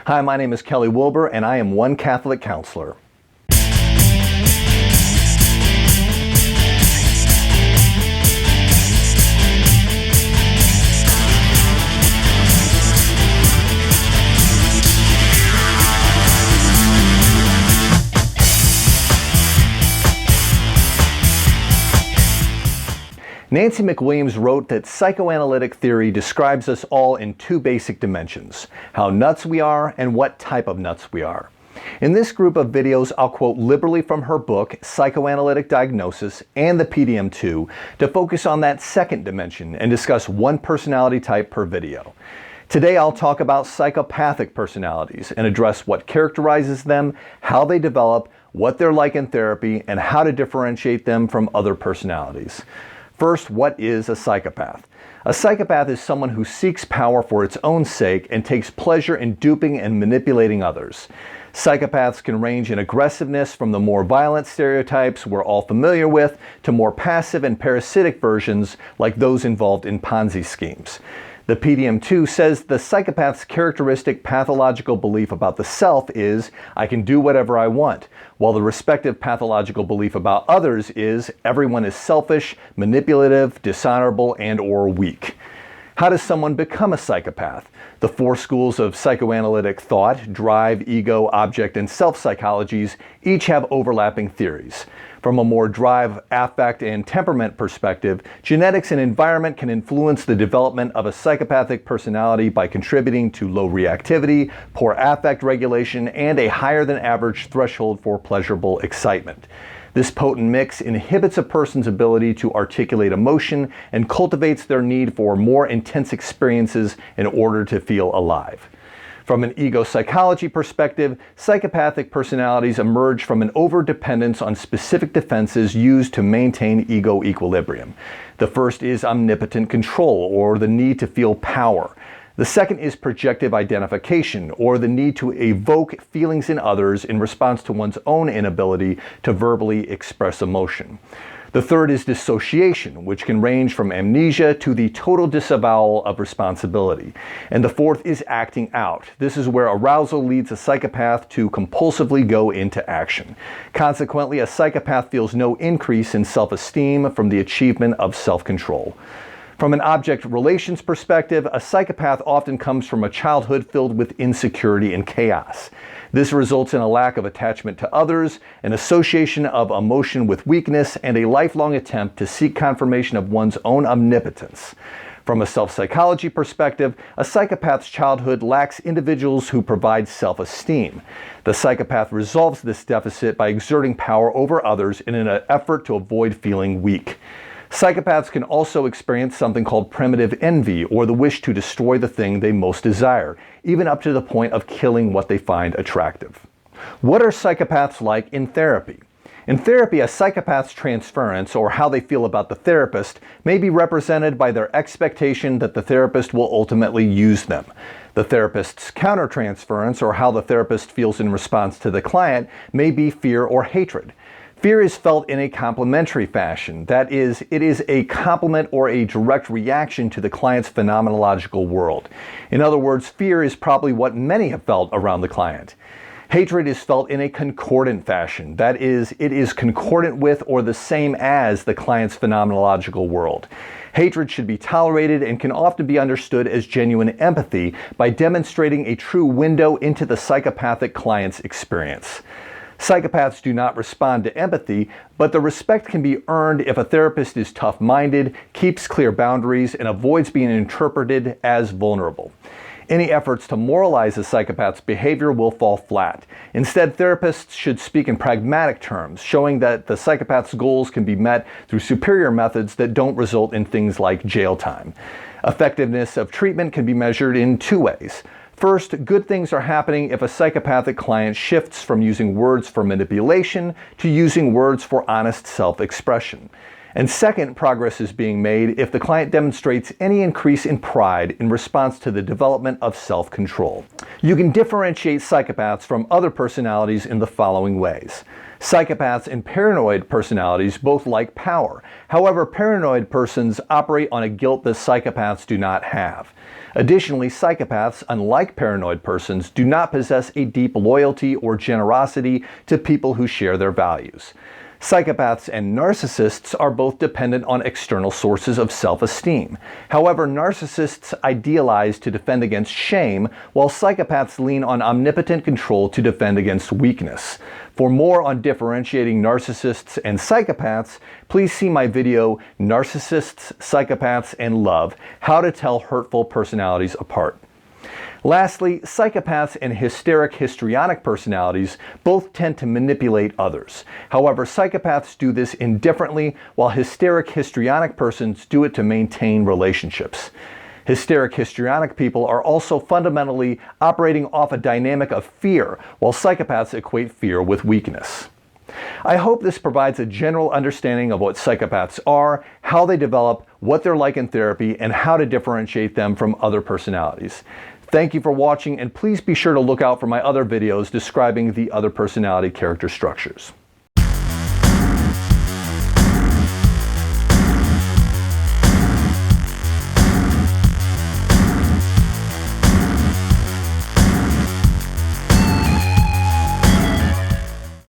Hi, my name is Kelly Wilbur, and I am one Catholic counselor. Nancy McWilliams wrote that psychoanalytic theory describes us all in two basic dimensions: how nuts we are and what type of nuts we are. In this group of videos, I'll quote liberally from her book, Psychoanalytic Diagnosis, and the PDM-2 to focus on that second dimension and discuss one personality type per video. Today I'll talk about psychopathic personalities and address what characterizes them, how they develop, what they're like in therapy, and how to differentiate them from other personalities. First, what is a psychopath? A psychopath is someone who seeks power for its own sake and takes pleasure in duping and manipulating others. Psychopaths can range in aggressiveness from the more violent stereotypes we're all familiar with to more passive and parasitic versions like those involved in Ponzi schemes. The PDM-2 says the psychopath's characteristic pathological belief about the self is, I can do whatever I want, while the respective pathological belief about others is, everyone is selfish, manipulative, dishonorable, and/or weak. How does someone become a psychopath? The four schools of psychoanalytic thought, drive, ego, object, and self-psychologies, each have overlapping theories. From a more drive, affect, and temperament perspective, genetics and environment can influence the development of a psychopathic personality by contributing to low reactivity, poor affect regulation, and a higher than average threshold for pleasurable excitement. This potent mix inhibits a person's ability to articulate emotion and cultivates their need for more intense experiences in order to feel alive. From an ego psychology perspective, psychopathic personalities emerge from an overdependence on specific defenses used to maintain ego equilibrium. The first is omnipotent control, or the need to feel power. The second is projective identification, or the need to evoke feelings in others in response to one's own inability to verbally express emotion. The third is dissociation, which can range from amnesia to the total disavowal of responsibility. And the fourth is acting out. This is where arousal leads a psychopath to compulsively go into action. Consequently, a psychopath feels no increase in self-esteem from the achievement of self-control. From an object relations perspective, a psychopath often comes from a childhood filled with insecurity and chaos. This results in a lack of attachment to others, an association of emotion with weakness, and a lifelong attempt to seek confirmation of one's own omnipotence. From a self-psychology perspective, a psychopath's childhood lacks individuals who provide self-esteem. The psychopath resolves this deficit by exerting power over others in an effort to avoid feeling weak. Psychopaths can also experience something called primitive envy, or the wish to destroy the thing they most desire, even up to the point of killing what they find attractive. What are psychopaths like in therapy? In therapy, a psychopath's transference, or how they feel about the therapist, may be represented by their expectation that the therapist will ultimately use them. The therapist's countertransference, or how the therapist feels in response to the client, may be fear or hatred. Fear is felt in a complementary fashion. That is, it is a complement or a direct reaction to the client's phenomenological world. In other words, fear is probably what many have felt around the client. Hatred is felt in a concordant fashion. That is, it is concordant with or the same as the client's phenomenological world. Hatred should be tolerated and can often be understood as genuine empathy by demonstrating a true window into the psychopathic client's experience. Psychopaths do not respond to empathy, but the respect can be earned if a therapist is tough-minded, keeps clear boundaries, and avoids being interpreted as vulnerable. Any efforts to moralize a psychopath's behavior will fall flat. Instead, therapists should speak in pragmatic terms, showing that the psychopath's goals can be met through superior methods that don't result in things like jail time. Effectiveness of treatment can be measured in two ways. First, good things are happening if a psychopathic client shifts from using words for manipulation to using words for honest self-expression. And second, progress is being made if the client demonstrates any increase in pride in response to the development of self-control. You can differentiate psychopaths from other personalities in the following ways. Psychopaths and paranoid personalities both like power. However, paranoid persons operate on a guilt that psychopaths do not have. Additionally, psychopaths, unlike paranoid persons, do not possess a deep loyalty or generosity to people who share their values. Psychopaths and narcissists are both dependent on external sources of self-esteem. However, narcissists idealize to defend against shame, while psychopaths lean on omnipotent control to defend against weakness. For more on differentiating narcissists and psychopaths, please see my video, Narcissists, Psychopaths, and Love: How to Tell Hurtful Personalities Apart. Lastly, psychopaths and hysteric histrionic personalities both tend to manipulate others. However, psychopaths do this indifferently, while hysteric histrionic persons do it to maintain relationships. Hysteric histrionic people are also fundamentally operating off a dynamic of fear, while psychopaths equate fear with weakness. I hope this provides a general understanding of what psychopaths are, how they develop, what they're like in therapy, and how to differentiate them from other personalities. Thank you for watching, and please be sure to look out for my other videos describing the other personality character structures.